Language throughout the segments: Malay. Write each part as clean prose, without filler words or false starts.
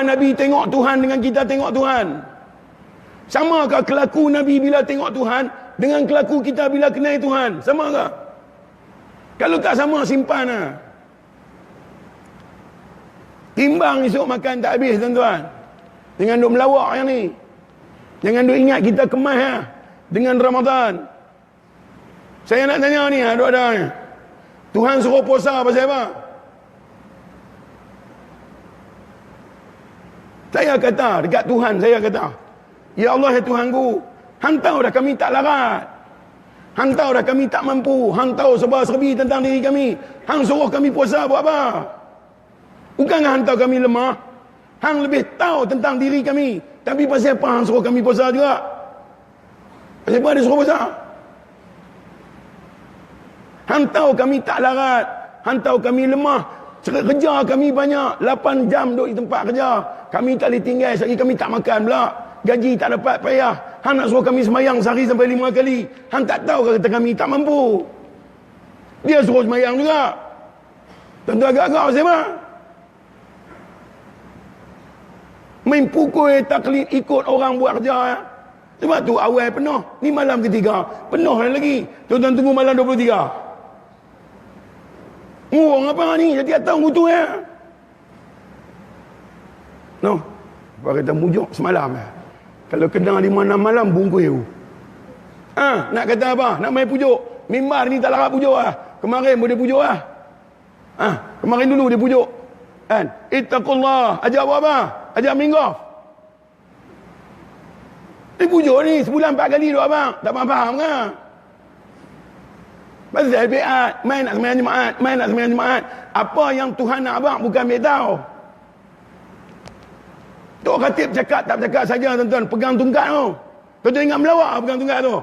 Nabi tengok Tuhan dengan kita tengok Tuhan? Samakah kelaku Nabi bila tengok Tuhan dengan kelaku kita bila kenal Tuhan? Samakah? Kalau tak sama, simpan lah. Timbang esok makan tak habis, tuan-tuan. Jangan duk melawak yang ni. Jangan duk ingat kita kemas lah dengan Ramadan. Saya nak tanya ni, ada ni. Tuhan suruh puasa pasal apa? Saya kata dekat Tuhan, saya kata, ya Allah, ya Tuhanku, Hang tahu dah kami tak larat. Hang tahu dah kami tak mampu. Hang tahu serba-serbi tentang diri kami. Hang suruh kami puasa buat apa? Bukankah Hang tahu kami lemah? Hang lebih tahu tentang diri kami. Tapi pasal apa Hang suruh kami puasa juga? Pasal apa dia suruh puasa? Hang tahu kami tak larat. Hang tahu kami lemah. Kerja kami banyak. 8 jam duduk di tempat kerja. Kami tak boleh tinggal. Sekali kami tak makan pula. Gaji tak dapat, payah. Hang nak suruh kami semayang sehari sampai 5 kali. Hang tak tahu kata kami tak mampu. Dia suruh semayang juga. Tentu agak-agak pasal apa? Main pukul taklid ikut orang buat kerja. Sebab tu awal penuh. Ni malam ketiga. Penuh lagi. Tuan-tuan tunggu malam 23. Ngurung apa ni? Jadi datang butuh ya. No. Apa kata mujuk semalam ya. Kalau kena 5-6 malam bungkus you. Nak kata apa? Nak main pujuk. Mimbar ni tak larat pujuk lah. Kemarin boleh pujuk lah. Kemarin dulu dia pujuk. Kan? Ittaqullah. Ajak buat apa? Ajak minggaf. Dia pujuk ni sebulan 4 kali duk abang. Tak faham kan? Pasal biat. Main nak sembahyang Jumaat. Main nak sembahyang Jumaat. Apa yang Tuhan nak abang bukan ambil tahu. Tok Khatib cakap tak cakap saja tuan-tuan. Pegang tungkat tu. Tuan-tuan ingat melawak pegang tungkat tu.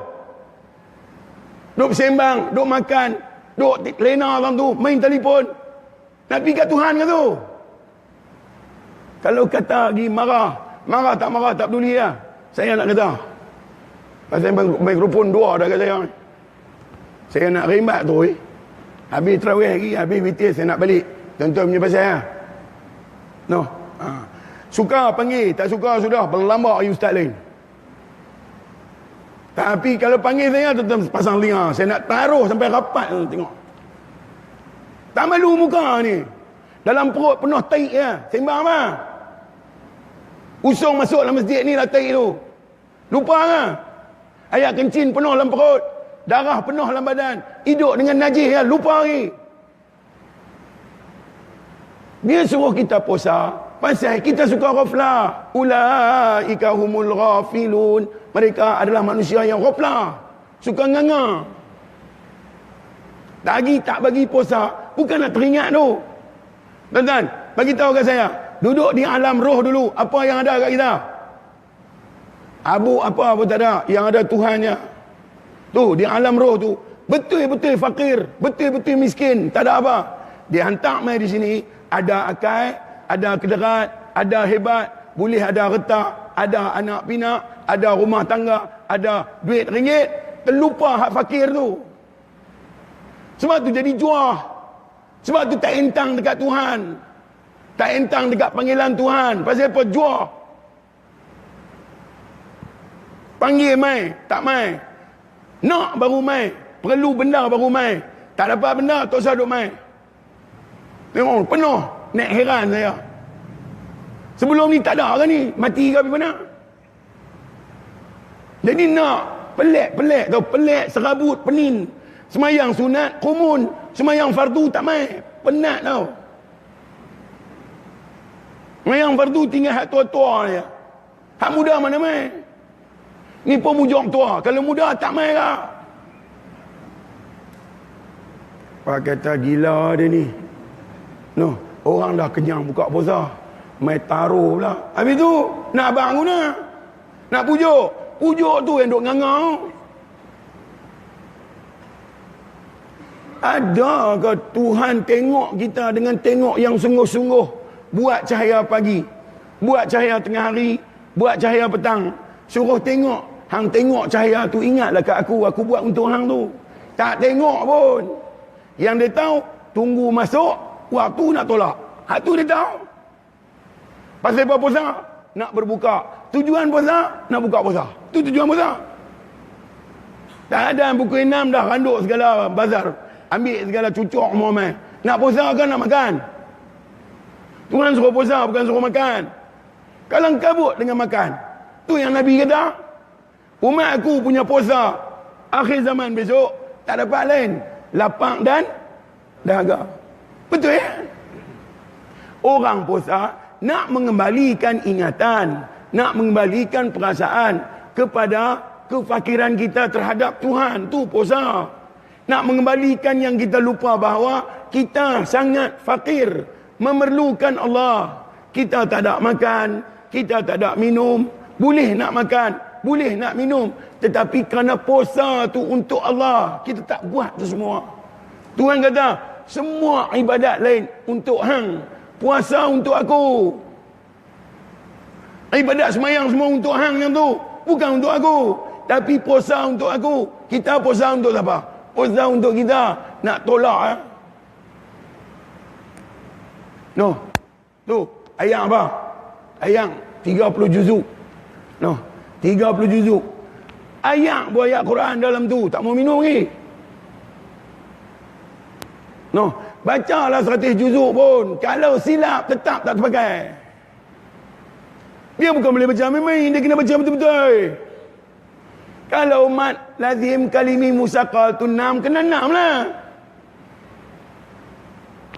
Duk sembang. Duk makan. Duk lena orang tu. Main telefon. Nak pergi kat Tuhan ke tu? Kalau kata lagi marah. Marah tak peduli lah. Saya nak kata. Pasal mikrofon 2 dah kat saya. Saya nak rimbat tu. Habis terawih lagi. Habis witir saya nak balik. Tuan-tuan punya pasal lah. No. Suka panggil. Tak suka sudah. Berlambak ustaz lain. Tapi kalau panggil saya, tuan-tuan pasang telinga. Saya nak taruh sampai rapat. Tengok. Tak malu muka ni. Dalam perut penuh taik ya. Sembang apa? Usung masuk dalam masjid ni lah taik tu. Lupa kan? Air kencing penuh dalam perut. Darah penuh dalam badan. Hidup dengan najis ya. Lupa lagi. Dia suruh kita puasa. Pasal kita suka ghaflah. Ulaika humul ghafilun. Mereka adalah manusia yang ghaflah. Suka nganga. Tak bagi puasa. Bukan nak teringat tu. Tuan-tuan, bagi tahu kat saya. Duduk di alam roh dulu. Apa yang ada kat kita? Abu apa pun tak ada. Yang ada Tuhannya. Tu, di alam roh tu. Betul-betul fakir. Betul-betul miskin. Tak ada apa. Dia hantar mai di sini. Ada akal. Ada kederat. Ada hebat. Boleh ada retak. Ada anak pinak. Ada rumah tangga. Ada duit ringgit. Terlupa hak fakir tu. Sebab tu jadi juah. Sebab tu tak entang dekat Tuhan. Tak entang dekat panggilan Tuhan. Pasal apa? Juah. Panggil mai, tak mai. Nak baru mai. Perlu benda baru mai. Tak dapat benda, tak usah duk mai. Tengok, penuh. Nak heran saya. Sebelum ni tak ada kan ni? Mati ke apa mana? Jadi nak pelik tau. Pelik, serabut, penin. Semayang sunat, kumun. Semayang fardu tak mai. Penat tau. Semayang fardu tinggal hak tua-tua dia. Hak muda mana mai? Ni pun mujur tua. Kalau muda tak mai lah. Pak kata gila dia ni. No, orang dah kenyang buka puasa. Mai taruh pula. Habis tu, nak abang guna. Nak pujuk. Pujuk tu yang duk ngangau. Adakah Tuhan tengok kita dengan tengok yang sungguh-sungguh? Buat cahaya pagi. Buat cahaya tengah hari. Buat cahaya petang. Suruh tengok. Hang tengok cahaya tu, ingatlah kat aku. Aku buat untuk hang tu. Tak tengok pun. Yang dia tahu, tunggu masuk, waktu nak tolak. Hak tu dia tahu. Pasal apa puasa? Nak berbuka. Tujuan puasa, nak buka puasa. Itu tujuan puasa. Tak ada buku 6 dah randuk segala bazar. Ambil segala cucuk Muhammad. Nak puasa kan nak makan? Tuhan suruh puasa, bukan suruh makan. Kalau kabut dengan makan. Tu yang Nabi kata. Umat aku punya puasa. Akhir zaman besok, tak dapat lain. Lapang dan dahaga. Betul ya? Orang puasa nak mengembalikan ingatan, nak mengembalikan perasaan kepada kefakiran kita terhadap Tuhan. Tu puasa. Nak mengembalikan yang kita lupa bahawa kita sangat fakir, memerlukan Allah. Kita tak ada makan, kita tak ada minum. Boleh nak makan, boleh nak minum, tetapi kerana puasa tu untuk Allah, kita tak buat tu semua. Tuhan kata, semua ibadat lain untuk hang, puasa untuk aku. Ibadat semayang semua untuk hang yang tu, bukan untuk aku. Tapi puasa untuk aku. Kita puasa untuk siapa? Puasa untuk kita nak tolak. No. Tu, ayat apa? Ayat 30 juzuk. No, 30 juzuk. Ayat buat ayat Quran dalam tu, tak mau minum lagi. No, bacalah 100 juzuk pun, kalau silap tetap tak terpakai. Dia bukan boleh baca main-main, dia kena baca betul-betul. Kalau umat lazim kalimi musaqal tu 6, kena 6 lah.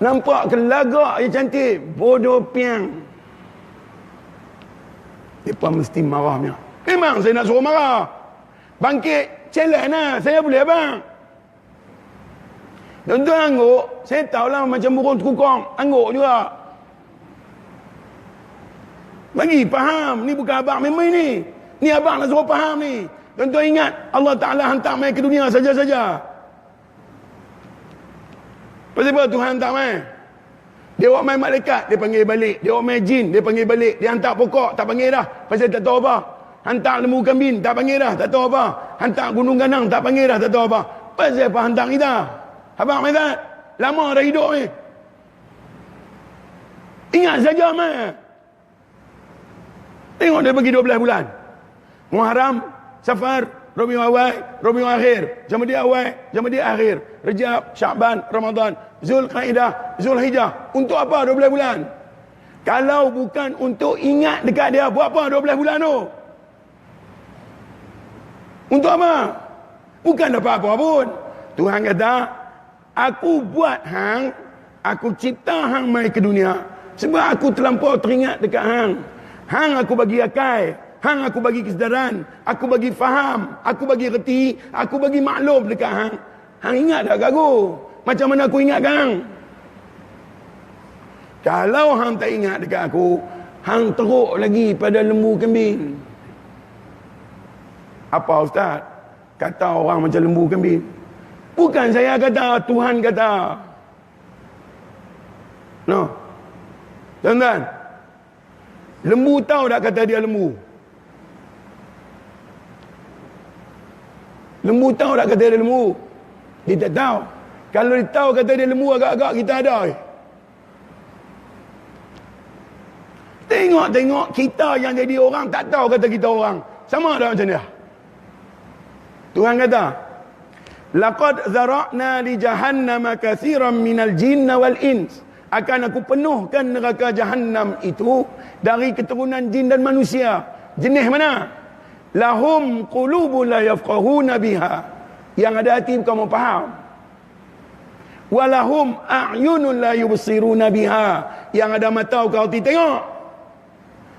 Nampak ke lagak yang cantik, bodoh piang. Mereka mesti marahnya. Memang saya nak suruh marah. Bangkit, challenge lah. Saya boleh abang. Tuan-tuan angguk, saya tahulah macam burung terkukong. Angguk juga. Bagi faham, ni bukan abang memang ni. Ni abang nak suruh faham ni. Tuan-tuan ingat, Allah Ta'ala hantar mai ke dunia saja-saja. Pasal apa Tuhan hantar mai? Dia buat main malaikat, dia panggil balik. Dia buat main jin, dia panggil balik. Dia hantar pokok, tak panggil dah. Pasal tak tahu apa. Hantar lembu kambing, tak panggil dah. Tak tahu apa. Hantar gunung ganang, tak panggil dah. Tak tahu apa. Pasal apa hantar kita? Abang Mazat, lama dah hidup ni. Ingat saja mai. Tengok dia bagi 12 bulan. Muharram, Safar, Rabiul Awal, Rabiul Akhir, Jamadil Awal, Jamadil Akhir, Rejab, Sya'ban, Ramadan, Zulqaidah, Zulhijjah. Untuk apa 12 bulan? Kalau bukan untuk ingat dekat dia, buat apa 12 bulan tu? Untuk apa? Bukan dapat apa pun. Tuhan kata, aku buat hang, aku cipta hang mai ke dunia sebab aku terlampau teringat dekat hang. Hang aku bagi akal, hang aku bagi kesedaran, aku bagi faham, aku bagi reti, aku bagi maklum dekat hang. Hang ingat tak kat aku? Macam mana aku ingat hang? Kalau hang tak ingat dekat aku, hang teruk lagi pada lembu kambing. Apa Ustaz? Kata orang macam lembu kambing. Bukan saya kata, Tuhan kata. No. Tuan-tuan, lembu tahu tak kata dia lembu? Lembu tahu tak kata dia lembu? Dia tak tahu. Kalau dia tahu kata dia lembu, agak-agak kita ada. Tengok-tengok kita yang jadi orang tak tahu kata kita orang. Sama ada macam dia. Tuhan kata, laqad zara'na li jahannama katsiran minal jinni wal ins. Akan aku penuhkan neraka Jahannam itu dari keturunan jin dan manusia. Jenis mana? Lahum qulubun la yafqahuna biha. Yang ada hati bukan mau faham. Walahum a'yunun la yubsiruna biha. Yang ada mata bukan hati tengok.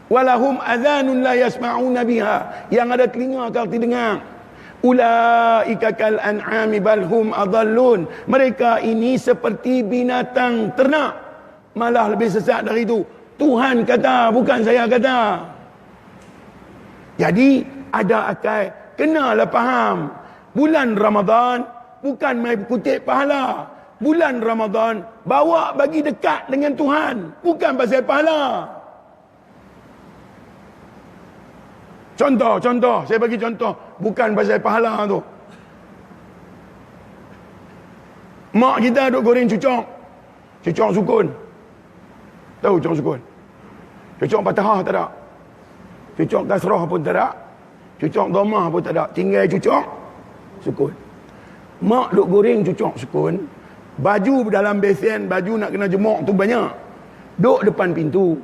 Walahum adhanun la yasma'una biha. Yang ada telinga bukan hati dengar. Ulaika kal an'ami bal hum adallun. Mereka ini seperti binatang ternak, malah lebih sesat dari itu. Tuhan kata, bukan saya kata. Jadi ada akal, kenalah faham. Bulan Ramadan bukan mai kutip pahala. Bulan Ramadan bawa bagi dekat dengan Tuhan, bukan pasal pahala. Contoh, saya bagi contoh. Bukan pasal pahala tu. Mak kita duk goreng cucuk. Cucuk sukun. Tahu cucuk sukun? Cucuk patahah tak ada. Cucuk kasrah pun tak ada. Cucuk dhamah pun tak ada. Tinggal cucuk sukun. Mak duk goreng cucuk sukun. Baju dalam besen, baju nak kena jemuk tu banyak. Duk depan pintu.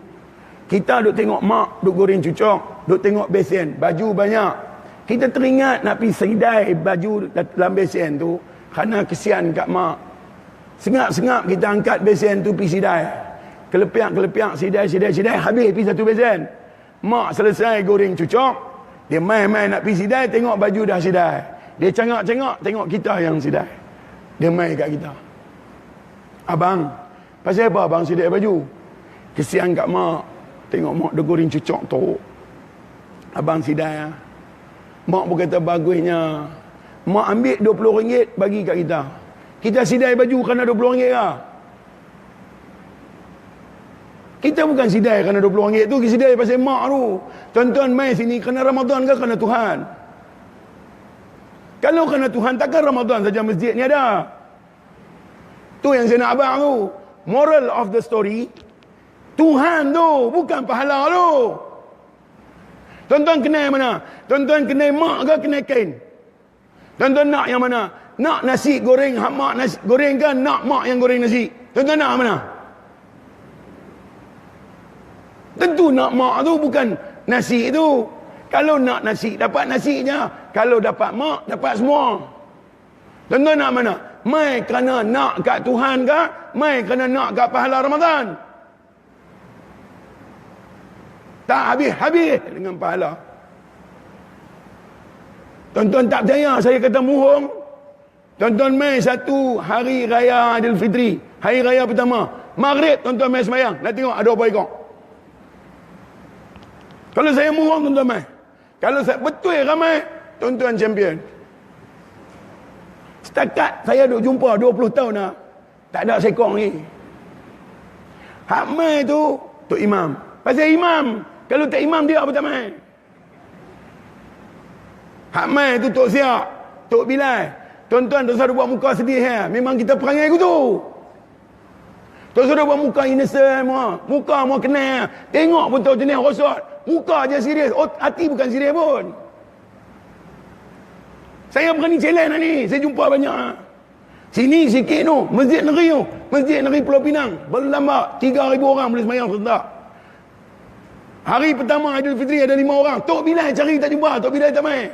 Kita duk tengok mak duk goreng cucuk, duk tengok besen, baju banyak. Kita teringat nak pergi sedai baju dalam besen tu kerana kesian kat mak. Sengap-sengap kita angkat besen tu pergi sidai. Kelepiak-kelepiak sidai, habis pergi satu besen. Mak selesai goreng cucuk, dia main-main nak pergi sidai, tengok baju dah sidai. Dia cengak-cengak tengok kita yang sidai. Dia main kat kita. Abang, pasal apa abang sidai baju? Kesian kat mak. Tengok mak dia goreng cucuk tu. Abang sidai. Mak pun kata bagusnya. Mak ambil RM20 bagi kat kita. Kita sidai baju kerana RM20 lah. Kita bukan sidai kerana RM20 tu. Kita sidai pasal mak tu. Tuan-tuan main sini kerana Ramadan ke kerana Tuhan? Kalau kerana Tuhan, takkan Ramadan saja masjid ni ada. Tu yang saya nak abang tu. Moral of the story, Tuhan tu, bukan pahala tu. Tuan-tuan kenal yang mana? Tuan-tuan kenal mak ke kenal kain? Tuan-tuan nak yang mana? Nak nasi goreng, mak nasi goreng kan? Nak mak yang goreng nasi? Tuan-tuan nak mana? Tentu nak mak tu, bukan nasi tu. Kalau nak nasi, dapat nasi je. Kalau dapat mak, dapat semua. Tuan-tuan nak mana? Mai kerana nak kat Tuhan ke? Mai kerana nak kat pahala Ramadan? Tak habis-habis dengan pahala. Tuan-tuan tak percaya saya kata muhung? Tuan-tuan mai satu hari raya Aidilfitri, hari raya pertama, maghrib tuan-tuan mai sembahyang, nak tengok ada apa ikut. Kalau saya muhung tuan-tuan mai. Kalau saya betul ramai, tuan-tuan champion. Setakat saya duk jumpa 20 tahun dah, tak ada sekong ni. Hak mai tu Tok Imam. Pasal imam, kalau tak imam dia apa tak mai? Hak mai tu Tok Siak, Tok Bilal. Tuan-tuan tak usah buat muka sedih ya. Memang kita perangai aku tu. Tak usah buat muka innocent semua. Muka mau kenal. Tengok pun tahu jenis rosot. Muka je serius. Hati bukan serius pun. Saya berani challenge ni. Saya jumpa banyak. Sini sikit tu. Masjid Negeri tu. Masjid Negeri Pulau Pinang. Baru lambat. 3,000 orang boleh semayang serentak. Hari pertama Aidilfitri ada 5 orang. Tok Bilal cari tak jumpa. Tok Bilal tak main.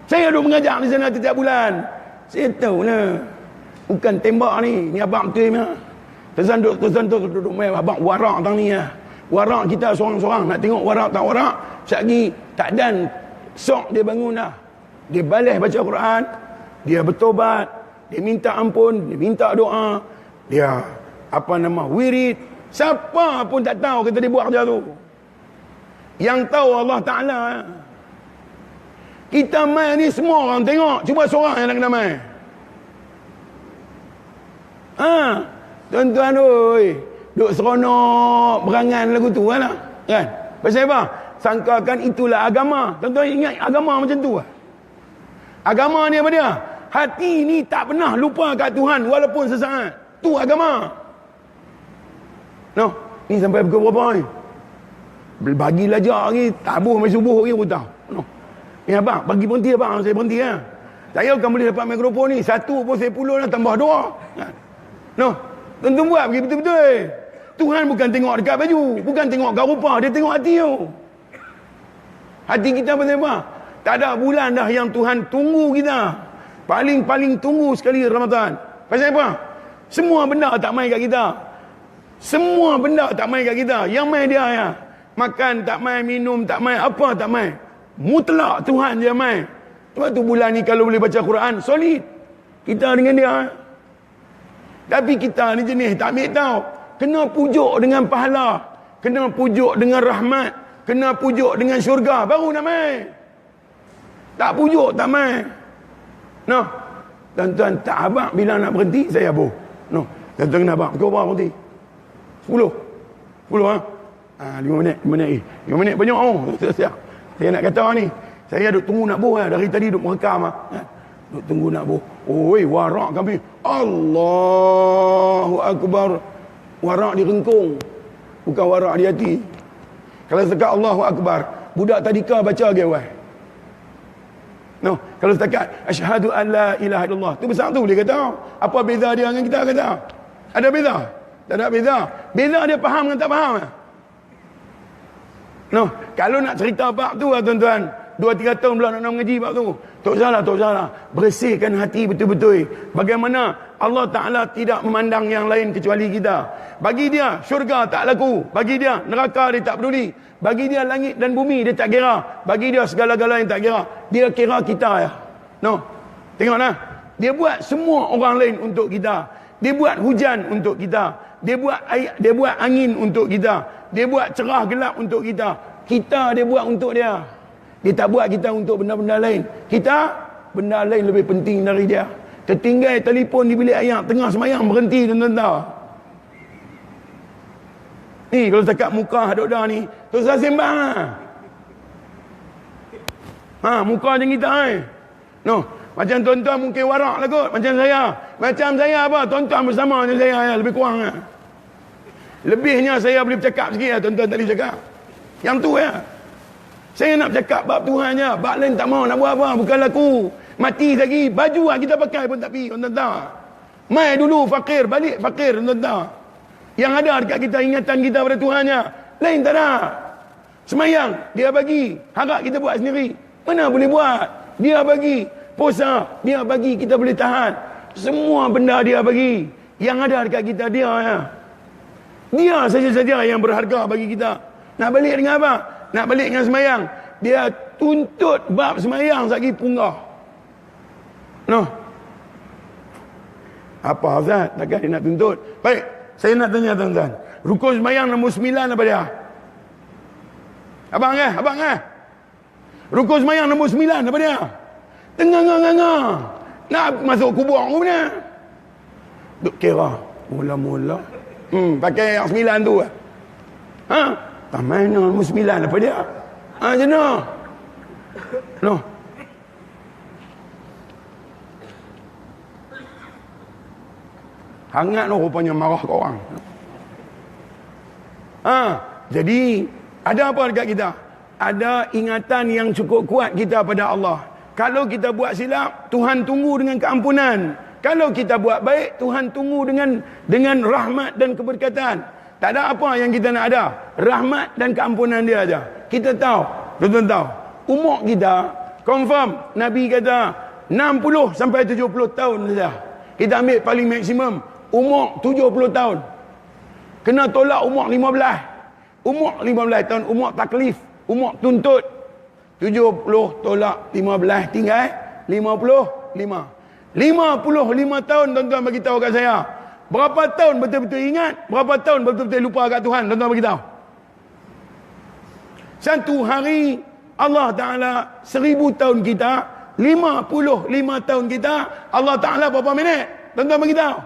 Saya duduk mengajar di sana setiap bulan. Saya tahu lah. Bukan tembak ni. Ni abang betul ni. Terusan duduk main. Abang warak tang ni lah. Warak kita seorang-seorang. Nak tengok warak tak warak. Sekejap lagi tak dan. Sok dia bangun dah. Dia balas baca Quran. Dia bertobat. Dia minta ampun. Dia minta doa. Dia wirid. Siapa pun tak tahu kata dia buat kerja tu. Yang tahu Allah Ta'ala. Kita main ni semua orang tengok. Cuba seorang yang nak kena main. Tuan-tuan oi. Duk seronok berangan lagu tu lah. Kan? Pasal apa? Sangkakan itulah agama. Tuan-tuan ingat agama macam tu lah. Agama ni apa dia? Hati ni tak pernah lupa kat Tuhan walaupun sesaat. Tu agama. No, ni sampai pukul berapa ni? Bagi lajak lagi, tabuh sampai subuh lagi aku tahu. No. Ni abang, bagi berhenti abang, saya berhenti lah. Saya kan boleh dapat mikrofon ni, satu pun saya puluh lah, tambah 2. No, tentu buat pergi betul-betul. Tuhan bukan tengok dekat baju, bukan tengok kat rupa, dia tengok hati tu. Hati kita pasal apa? Tak ada bulan dah yang Tuhan tunggu kita. Paling-paling tunggu sekali Ramadan. Pasal apa? Semua benda tak main kat kita. Semua benda tak main kat kita. Yang main dia ya. Makan tak main, minum tak main, apa tak main. Mutlak Tuhan je main. Sebab tu bulan ni kalau boleh baca Quran, solid. Kita dengan dia. Tapi kita ni jenis tak ambil tahu. Kena pujuk dengan pahala. Kena pujuk dengan rahmat. Kena pujuk dengan syurga. Baru nak main. Tak pujuk, tak main. No. Tuan-tuan tak abang bila nak berhenti, saya abuh. No. Tuan-tuan kena abang. Kau berapa berhenti? 10. 10 ha? 5 minit. 5 minit. 5 minit banyak siap. Saya nak kata ni. Saya duk tunggu nak boh lah. Dari tadi duk merekam lah. Duk tunggu nak boh. Oi, warak kami. Allahu Akbar. Warak direngkung. bukan warak di hati. Kalau setakat Allahu Akbar, budak tadika baca lagi awal. No, kalau setakat asyhadu an la ilaha illallah, tu besar tu dia kata. Apa beza dia dengan kita kata? Ada beza? Tak ada beza. Beza dia faham dengan tak faham. No, kalau nak cerita bab tu tuan-tuan, 2-3 tahun belum nak mengaji bab tu. Tak salah. Bersihkan hati betul-betul. Bagaimana Allah Ta'ala tidak memandang yang lain kecuali kita. Bagi dia syurga tak laku. Bagi dia neraka dia tak peduli. Bagi dia langit dan bumi dia tak kira. Bagi dia segala-galanya tak kira. Dia kira kita ya. No. Tengoklah. Dia buat semua orang lain untuk kita. Dia buat hujan untuk kita. Dia buat angin untuk kita. Dia buat cerah gelap untuk kita. Kita dia buat untuk dia. Dia tak buat kita untuk benda-benda lain. Kita, benda lain lebih penting dari dia. Tertinggal telefon di bilik ayam, tengah semayang berhenti tuan-tuan. Ni kalau setakat muka duk dah ni, tu saya sembang lah. Muka macam kita No, macam tuan-tuan mungkin warak lah kot, macam saya. Macam saya apa, tuan-tuan bersama macam saya lebih kurang lah. Lebihnya saya boleh bercakap sikit lah, tuan-tuan tak boleh cakap. Yang tu ya. Saya nak bercakap bab Tuhan je. Bab lain tak mau nak buat apa. Bukan laku. Mati lagi. Baju lah kita pakai pun tak pergi. Tuan-tuan. Mai dulu fakir. Balik fakir. Tuan-tuan. Yang ada dekat kita ingatan kita pada Tuhan je. Lain tak ada. Semayang. Dia bagi. Harap kita buat sendiri. Mana boleh buat. Dia bagi. Puasa. Dia bagi. Kita boleh tahan. Semua benda dia bagi. Yang ada dekat kita dia ya. Dia saja-saja yang berharga bagi kita. Nak balik dengan apa? Nak balik dengan semayang. Dia tuntut bab semayang lagi punggah. No. Apa Ustaz? Takkan dia nak tuntut? Baik. Saya nak tanya tuan-tuan. Rukun semayang nombor 9 apa dia? Abang Rukun semayang nombor 9 apa dia? Tengah-tengah. Nak masuk kubur ke mana? Duk kira. Mula-mula. Pakai yang 9 tu. Mana nombor 9 apa dia? Macam mana? No. Hangat tu rupanya marah ke orang. Jadi ada apa dekat kita? Ada ingatan yang cukup kuat kita pada Allah. Kalau kita buat silap, Tuhan tunggu dengan keampunan. Kalau kita buat baik, Tuhan tunggu dengan rahmat dan keberkatan. Tak ada apa yang kita nak ada. Rahmat dan keampunan dia aja. Kita tahu, tuan-tuan tahu, umur kita confirm Nabi kata 60 sampai 70 tahun saja. Kita ambil paling maksimum umur 70 tahun. Kena tolak umur 15. Umur 15 tahun umur taklif, umur tuntut. 70 tolak 15 tinggal 55. 55 tahun tuan-tuan bagi tahu kat saya. Berapa tahun betul-betul ingat, berapa tahun betul-betul lupa kat Tuhan, tuan-tuan beritahu. Satu hari Allah Ta'ala 1000 tahun kita, 55 tahun kita, Allah Ta'ala berapa minit? Tuan-tuan beritahu.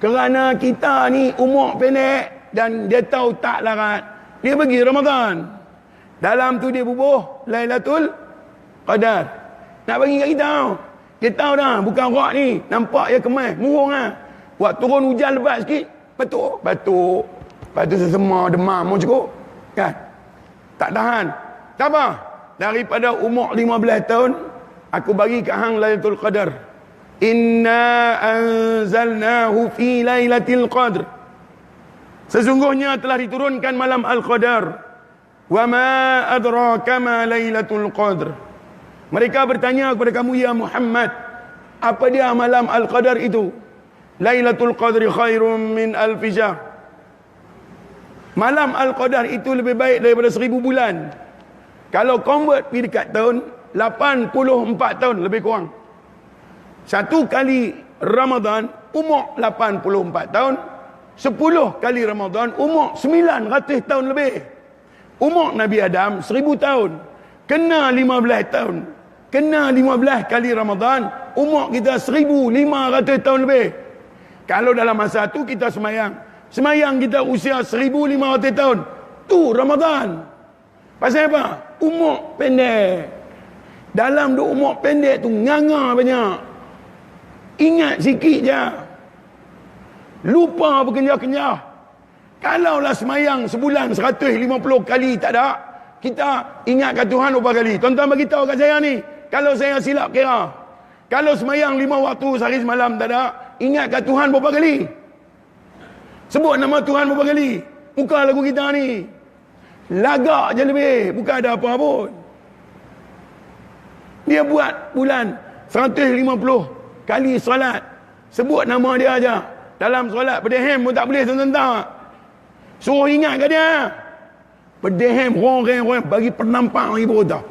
Kerana kita ni umur pendek dan dia tahu tak larat, dia pergi Ramadan. Dalam tu dia bubuh Lailatul Qadar. Nak bagi kat kita. Dia tahu dah, bukan rock ni. Nampak ya kemas, murung lah. Buat turun hujan lebat sikit, batuk. Lepas tu sesema, demam, mau cukup. Kan? Tak tahan. Tak apa. Daripada umur 15 tahun, aku bagi kat hang Lailatul Qadar. Inna anzalnahu fi Lailatul Qadr. Sesungguhnya telah diturunkan malam Al-Qadar. Wa ma adraka ma Lailatul Qadr. Mereka bertanya kepada kamu ya Muhammad, apa dia malam Al-Qadar itu? Lailatul Qadri khairum min alfi syahr. Malam Al-Qadar itu lebih baik daripada 1000 bulan. Kalau convert pergi dekat tahun, 84 tahun lebih kurang. Satu kali Ramadan umur 84 tahun, 10 kali Ramadan umur 900 tahun lebih. Umur Nabi Adam 1000 tahun. Kena 15 tahun. Kena 15 kali Ramadan, umur kita 1500 tahun lebih. Kalau dalam masa tu kita semayang kita usia 1500 tahun, tu Ramadan. Pasal apa? Umur pendek. Dalam tu umur pendek tu nganga banyak. Ingat sikit je. Lupa berkenyah-kenyah. Kalaulah semayang sebulan 150 kali tak ada, kita ingatkan Tuhan berapa kali? Tuan-tuan bagi tahu kat saya ni, kalau saya silap kira, kalau semayang 5 waktu sehari semalam tak ada, ingatkan Tuhan berapa kali? Sebut nama Tuhan berapa kali? Muka lagu kita ni lagak je lebih, bukan ada apa pun. Dia buat bulan 150 kali solat, sebut nama dia aja. Dalam solat berdehem pun tak boleh, tuan-tuan. Suruh ingat kat dia. Berdehem, orang bagi penampak lagi berota.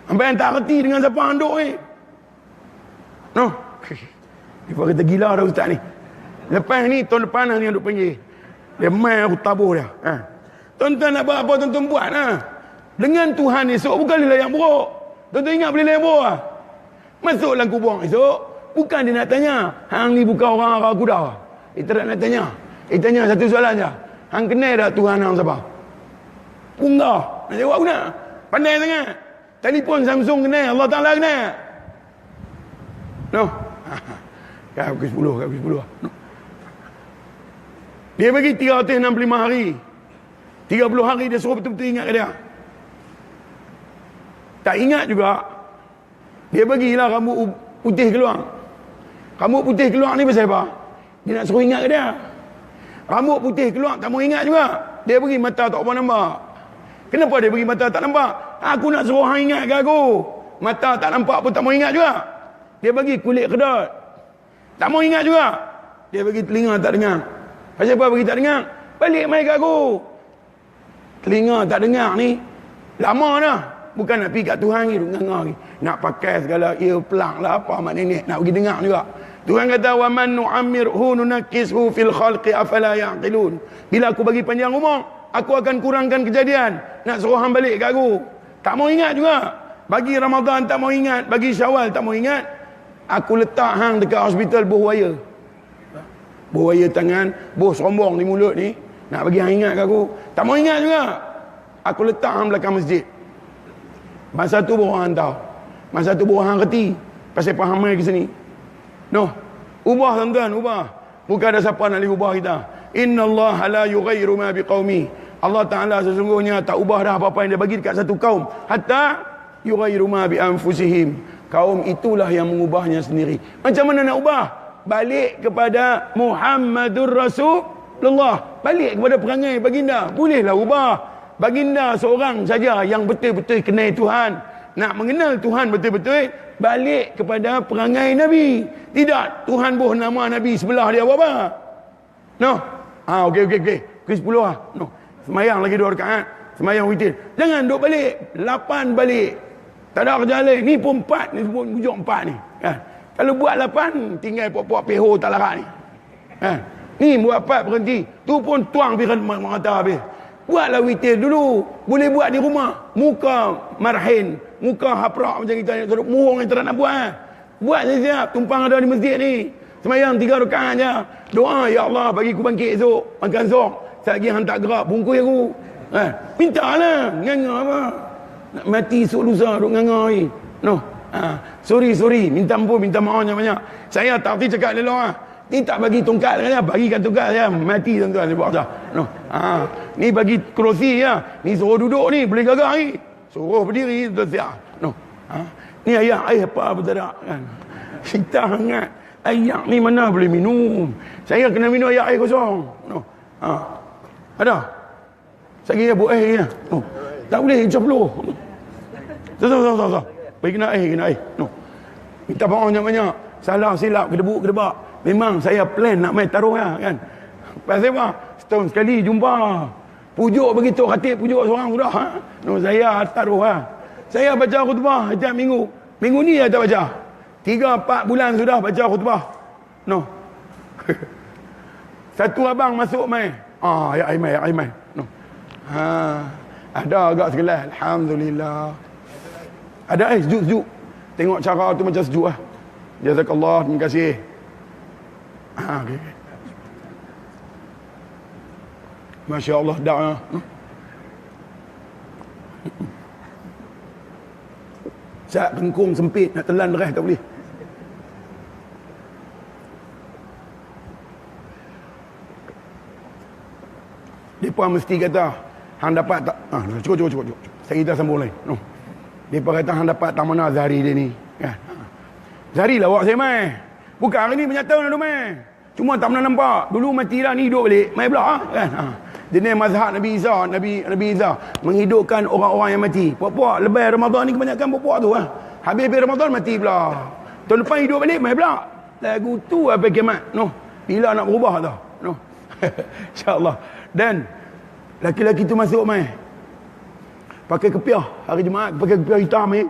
Sampai yang tak reti dengan siapa yang duk ni. No. Dia kata gila dah ustaz ni. Lepas ni, tahun depan ni yang duk panggil. Dia main aku tabuh dia. Tuan-tuan nak buat apa tuan-tuan buat lah. Dengan Tuhan esok bukan dia yang buruk. Tuan-tuan ingat boleh yang buruk lah. Masuk dalam kubur esok, bukan dia nak tanya, hang ni bukan orang arah kuda. Dia tak nak tanya. Dia tanya satu soalan je. Hang kenal tak Tuhan hang siapa? Punggah. Nak jawab guna. Pandai sangat. Telefon Samsung kenal, Allah Ta'ala kenal. No. Kat pukul 10. No. Dia bagi 365 hari. 30 hari dia suruh betul-betul ingat ke dia. Tak ingat juga. Dia bagilah rambut putih keluar. Rambut putih keluar ni pasal apa? Dia nak suruh ingat ke dia. Rambut putih keluar tak mau ingat juga. Dia bagi mata tak apa nampak. Kenapa dia bagi mata tak nampak? Aku nak suruh hang ingat ke aku? Mata tak nampak pun tak mau ingat juga. Dia bagi kulit kedut. Tak mau ingat juga. Dia bagi telinga tak dengar. Pasal apa bagi tak dengar? Balik mai kat aku. Telinga tak dengar ni lama dah. Bukan nak pergi kat Tuhan ni, duk nganga ni. Nak pakai segala earplug lah apa mak nenek nak pergi dengar juga. Tuhan kata wa man nu'ammirhu nunakkishu fil khalqi afala ya'qilun. Bila aku bagi panjang umur, aku akan kurangkan kejadian. Nak suruh hang balik kat aku. Tak mau ingat juga. Bagi Ramadan tak mau ingat, bagi Syawal tak mau ingat. Aku letak hang dekat hospital buah waya tangan, buah sombong di mulut ni. Nak bagi hang ingat kat aku. Tak mau ingat juga. Aku letak hang belakang masjid. Masa tu baru hang tahu. Masa tu baru hang reti. Pasal faham mai ke sini. No. Ubah tuan-tuan, ubah. Bukan ada siapa nak ubah kita. Inna Allah la yughayyiru ma biqaumi. Allah Ta'ala sesungguhnya tak ubah dah apa-apa yang dia bagi dekat satu kaum. Hatta yughayyiru ma bi anfusihim. Kaum itulah yang mengubahnya sendiri. Macam mana nak ubah? Balik kepada Muhammadur Rasulullah. Balik kepada perangai baginda. Bolehlah ubah. Baginda seorang saja yang betul-betul kenal Tuhan. Nak mengenal Tuhan betul-betul, balik kepada perangai Nabi. Tidak Tuhan buh nama Nabi sebelah dia apa-apa. No. Okey. Pukul 10 lah. No. Semayang lagi 2 rakaat. Semayang witir. Jangan duk balik. 8 balik. Tak ada kerja lain. Ni pun 4. Ni pun hujung 4 ni. Kalau buat 8, tinggal puak-puak peho tak larat ni. Ni buat 4 berhenti. Tu pun tuang pergi mata habis. Buatlah witir dulu. Boleh buat di rumah. Muka marhin. Muka haprak macam kita. Murung yang tak nak buat. Buat siap-siap. Tumpang ada di masjid ni. Semayang 3 rakaat je. Doa, ya Allah bagi aku bangkit esok. Makan sok. Sekejap lagi hang tak gerak. Bungkus aku. Minta lah. Nganga apa. Nak mati esok lusa. Duk nganga ni. No. Sorry. Minta ampun. Minta maaf banyak. Saya tak pergi cakap lelah lah. Ni tak bagi tongkat kan, bagikan tongkat saya mati tuan-tuan dia buat dah. No. Ni bagi kerusi ya. Ni suruh duduk ni boleh gagah ni. Suruh berdiri tu siap. No. Ni air apa betul tak kan. Kita hangat. Air ni mana boleh minum. Saya kena minum air kosong. No. Ada. Saya buat air ya. No. Tak boleh caplo. So. Bagi kena air. No. Minta maaf banyak. Salah silap kedebuk-kedebak. Memang saya plan nak main taruh lah kan. Pasal apa? Setahun sekali jumpa. Pujuk begitu, khatib pujuk seorang sudah. No, saya taruh lah. Saya baca khutbah setiap minggu. Minggu ni saya tak baca. 3-4 bulan sudah baca khutbah. No. Satu abang masuk main. Ya air mai. No. Ada agak segelas. Alhamdulillah. Ada sejuk. Tengok cara tu macam sejuk lah. Jazakallah, terima kasih. Okay. Masya Allah dah. Sat kengkung sempit nak telan deras tak boleh. Puan mesti kata hang dapat tak cukup. Saya kita sambung lain. No. Depa kata hang dapat tak mana Zahri dia ni. Kan. Zahri lah awak saya mai. Bukan hari ni banyak tahun dah mai. Cuma tak pernah nampak. Dulu mati dah ni hidup balik. Mai pula kan. Jenis mazhab Nabi Isa menghidupkan orang-orang yang mati. Puak-puak lebih Ramadan ni kebanyakan puak-puak tu lah. Habis Ramadan mati pula. Tahun depan hidup balik mai pula. Lagu tu apa kiamat. No. Bila nak berubah tau. No. InsyaAllah. Dan laki-laki tu masuk mai. Pakai kepiah hari Jumaat, pakai kepiah hitam ni.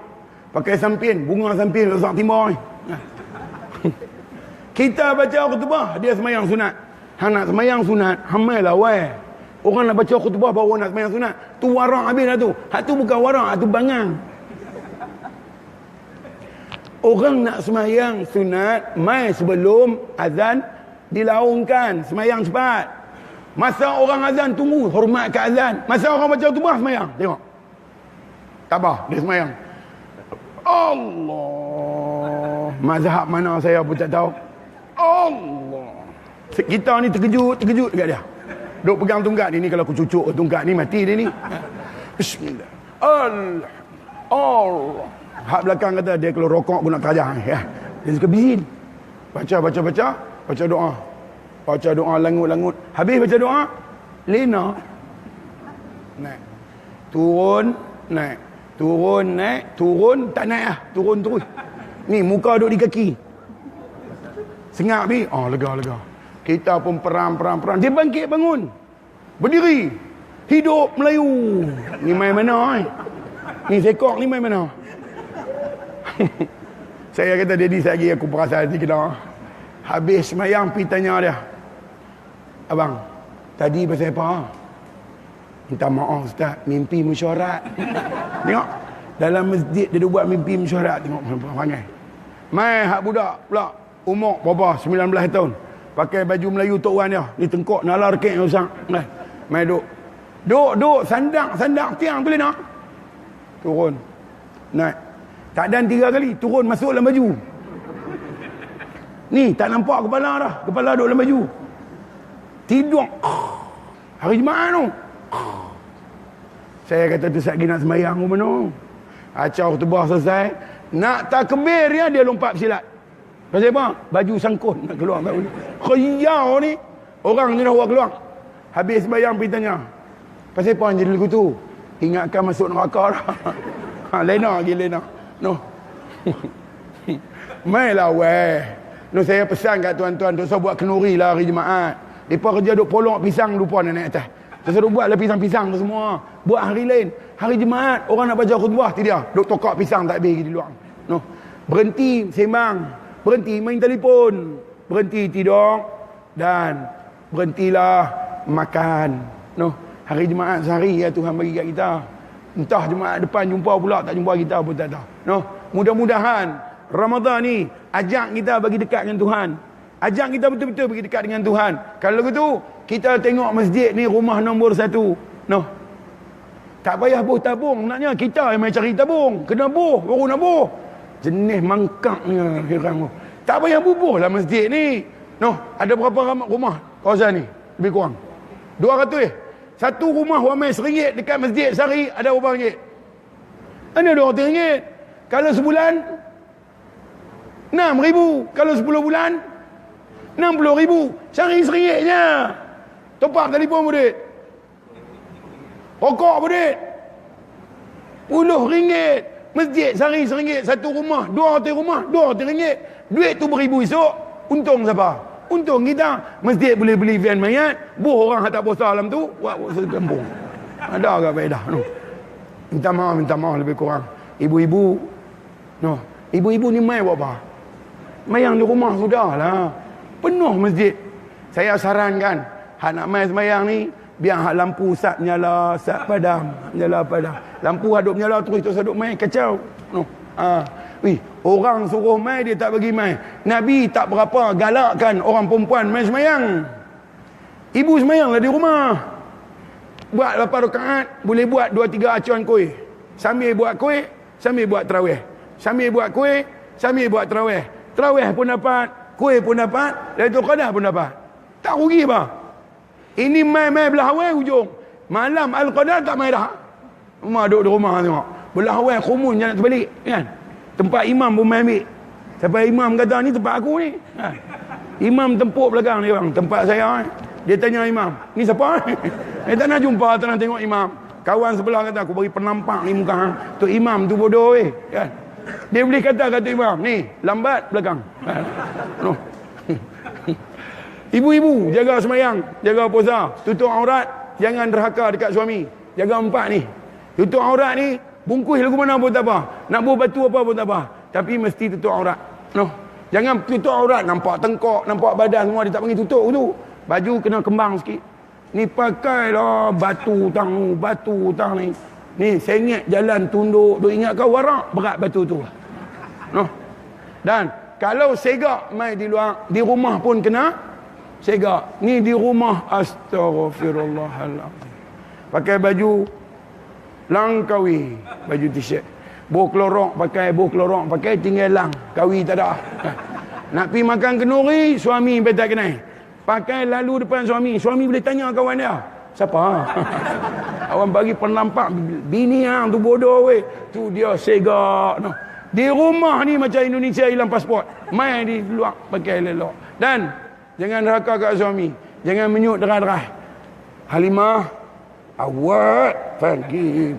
Pakai sampin, bunga sampin letak timur ni. Kita baca khutbah, dia semayang sunat. Hang nak semayang sunat, hamailah weh. Orang nak baca khutbah baru nak semayang sunat. Tu warak habis dah tu. Hak tu bukan warak, hak tu bangang. Orang nak semayang sunat mai sebelum azan dilaungkan, semayang cepat. Masa orang azan tunggu, hormat ke azan. Masa orang baca khutbah semayang, tengok. Tabah dia semayang. Allah. Mazhab mana saya pun tak tahu. Allah. Kita ni terkejut dekat dia. Duk pegang tunggat ni kalau aku cucuk tunggat ni mati dia ni. Bismillah. Allah. Hak belakang kata dia kalau rokok guna terajah ya. Dia suka bizin. Baca doa. Baca doa langut. Habis baca doa, lena. Naik. Turun, naik. Turun, tak naik lah. Turun terus. Ni muka duduk di kaki. Sengak bi. Oh, lega. Kita pun perang. Dia bangkit bangun. Berdiri. Hidup Melayu. Ni main mana eh? Ni sekok ni main mana? Saya kata Daddy lagi aku perasan hati kita. Habis semayang pergi tanya dia. Abang, tadi pasal apa? Minta maaf Ustaz, mimpi mesyuarat. Tengok. Dalam masjid dia buat mimpi mesyuarat. Tengok panggil. Mai hak budak pula. Umur berapa? 19 tahun. Pakai baju Melayu tok wan dia. Ni tengkok nalar kek usang. Mai duk. Sandak tiang boleh nak. Turun. Naik. Tak dan 3 kali. Turun masuk dalam baju. Ni tak nampak kepala dah. Kepala duk dalam baju. Tidur. Hari Jumaat tu. Saya kata tu lagi nak semayang ke mana. Acau khutbah selesai. Nak takbir dia lompat silat. Pasal apa? Baju sangkut nak keluar. Khayau ni. Orang ni dah buat keluar. Habis semayang pergi tanya. Pasal apa jadi lagu tu? Ingatkan masuk neraka dah. Lena lagi Lena. No. Mailah weh. No, saya pesan kat tuan-tuan tak usah buat kenuri lah hari Jumaat. Depa kerja duk polok pisang lupa nak naik atas. Tak usah buat lah pisang-pisang tu semua. Buat hari lain. Hari Jumaat orang nak baca khutbah tidak. Duk tokak pisang tak habis di luar. No. Berhenti sembang. Berhenti main telefon. Berhenti tidur dan berhentilah makan. No. Hari Jumaat sehari ya Tuhan bagi kat kita. Entah Jumaat depan jumpa pula tak jumpa kita pun tak tahu. No. Mudah-mudahan Ramadan ni ajak kita bagi dekat dengan Tuhan. Ajak kita betul-betul bagi dekat dengan Tuhan. Kalau begitu kita tengok masjid ni rumah nombor 1. No. Tak payah buh tabung. Naknya kita yang main cari tabung. Kena buh, baru nak buh. Jenis mangkaknya hirang. Tak payah bubuh lah masjid ni. No, ada berapa rumah kawasan ni? Lebih kurang 200. Satu rumah wamai RM1 dekat masjid sehari ada berapa ringgit? Ada RM200. Kalau sebulan RM6,000. Kalau 10 bulan RM60,000. Sehari RM1 je. Top up telefon pun duit. Rokok pun duit. RM10. Masjid sehari RM1. Satu rumah 200 rumah RM200. Duit tu beribu esok. Untung siapa? Untung kita. Masjid boleh beli van mayat. Buh orang tak puasa alam tu. Buat kampung. Ada agak faedah. No. Minta maaf lebih kurang. Ibu-ibu. No. Ibu-ibu ni mai buat apa? Mayang di rumah sudahlah. Penuh masjid. Saya sarankan. Hak nak mai semayang ni. Biar hak lampu sat nyala, sat padam. Nyala padam. Lampu haduk nyala terus haduk mai. Kacau. No. Orang suruh mai dia tak bagi mai. Nabi tak berapa galakkan orang perempuan mai semayang. Ibu semayanglah di rumah. Buat 8 rakaat, boleh buat 2-3 acuan kuih. Sambil buat kuih, sambil buat tarawih. Sambil buat kuih, sambil buat tarawih. Tarawih pun dapat, kuih pun dapat, Lailatul Qadar pun dapat. Tak rugi apa? Ini mai belah awal hujung. Malam Al-Qadar tak main dah. Rumah duduk di rumah tengok. Belah awal kumun jangan terbalik kan. Tempat imam pun main ambil. Sampai imam kata ni tempat aku ni. Ha. Imam tempuk belakang dia orang. Tempat saya. Dia tanya imam, ni siapa? Dia tak nak jumpa, tak nak tengok imam. Kawan sebelah kata, aku bagi penampak ni muka hang. Tu imam tu bodoh weh. Kan? Dia boleh kata imam, ni lambat belakang. No. Ibu-ibu jaga sembahyang, jaga puasa, tutup aurat, jangan derhaka dekat suami. Jaga 4 ni. Tutup aurat ni, bungkus lagu mana pun tak apa. Nak buat batu apa pun tak apa. Tapi mesti tutup aurat. No. Jangan tutup aurat, nampak tengkok, nampak badan semua, dia tak panggil tutup tu. Baju kena kembang sikit. Ni pakailah batu hutang ni. Ni sengit jalan tunduk. Duk ingat kau warak berat batu tu. No. Dan kalau segak mai di luar, di rumah pun kena segak. Ni di rumah, astagfirullahaladzim. Pakai baju langkawi, baju t-shirt. Buah kelorok pakai tinggal lang. Kawi tak ada. Nak pergi makan kenduri, suami tak kenal. Pakai lalu depan suami. Suami boleh tanya kawan dia. Siapa? Awak bagi penampak bini hang tu bodoh weh. Tu dia segak. No. Di rumah ni macam Indonesia hilang pasport. Mai di luar pakai lelok. Dan jangan neraka kat suami. Jangan menyut derah-derah. Halimah, awak pagi.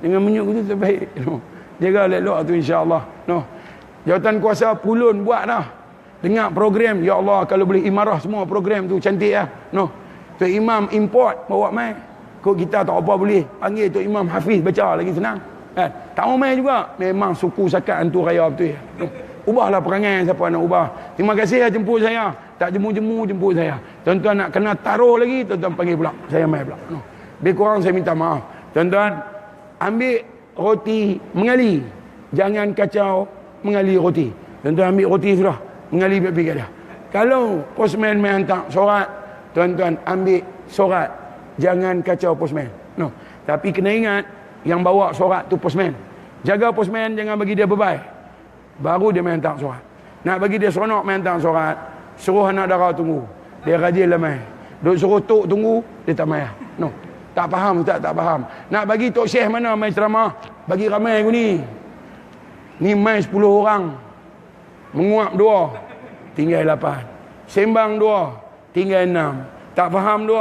Jangan menyut tu terbaik. No. Jaga lelok tu insya-Allah. No. Jawatan kuasa Pulun buat dah. Dengar program, ya Allah kalau boleh imarah semua program tu cantik lah. No. Tok Imam import bawa mai. Kok kita tak apa boleh. Panggil Tok Imam Hafiz baca lagi senang. Kan? Tak mau mai juga. Memang suku sakat hantu raya betul ya. No. Ubahlah perangai siapa nak ubah. Terima kasih ya jemput saya. Tak jemu-jemu jemput saya. Tuan-tuan nak kena taruh lagi, tuan-tuan panggil pula. Saya mai pula. No. Lebih kurang saya minta maaf. Tuan-tuan ambil roti mengali. Jangan kacau mengali roti. Tuan-tuan ambil roti sudah. Mengali pergi kat dia. Kalau postman main hantar surat, tuan-tuan ambil surat. Jangan kacau postman. No. Tapi kena ingat yang bawa surat tu postman. Jaga postman, jangan bagi dia bebai. Baru dia main hantar surat. Nak bagi dia seronok main hantar surat, suruh anak dara tunggu. Dia rajin lah main. Duk suruh tok tunggu, dia tak main. No. Tak faham, tak faham. Nak bagi tok syekh mana main ceramah, bagi ramai aku ni. Ni main 10 orang. Menguap 2, tinggal 8. Sembang 2, tinggal 6. Tak faham 2,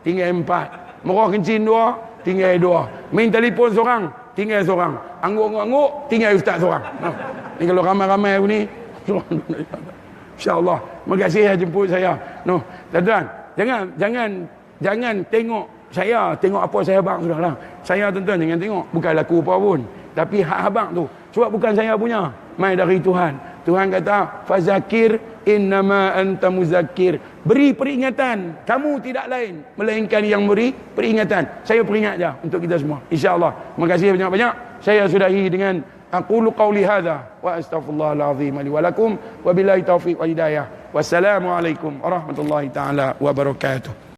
tinggal 4. Merah kencing 2, tinggal 2. Main telefon seorang, tinggal seorang. Angguk-angguk, tinggal ustaz seorang. No. Ni kalau ramai-ramai aku ni, insya-Allah. Terima kasih ya jemput saya. No, tuan-tuan, jangan tengok saya, tengok apa saya abang sudahlah. Saya tuan-tuan jangan tengok, bukan laku apa pun. Tapi hak abang tu, sebab bukan saya punya. Mai dari Tuhan. Tuhan kata, fazakir innama anta muzakkir. Beri peringatan. Kamu tidak lain melainkan yang beri peringatan. Saya peringat je untuk kita semua. InsyaAllah. Terima kasih banyak-banyak. Saya sudahi dengan aqulu qawli hadha wa astaghfirullahal azim li wa lakum wa billahi taufiq wal hidayah. Wassalamualaikum warahmatullahi taala wabarakatuh.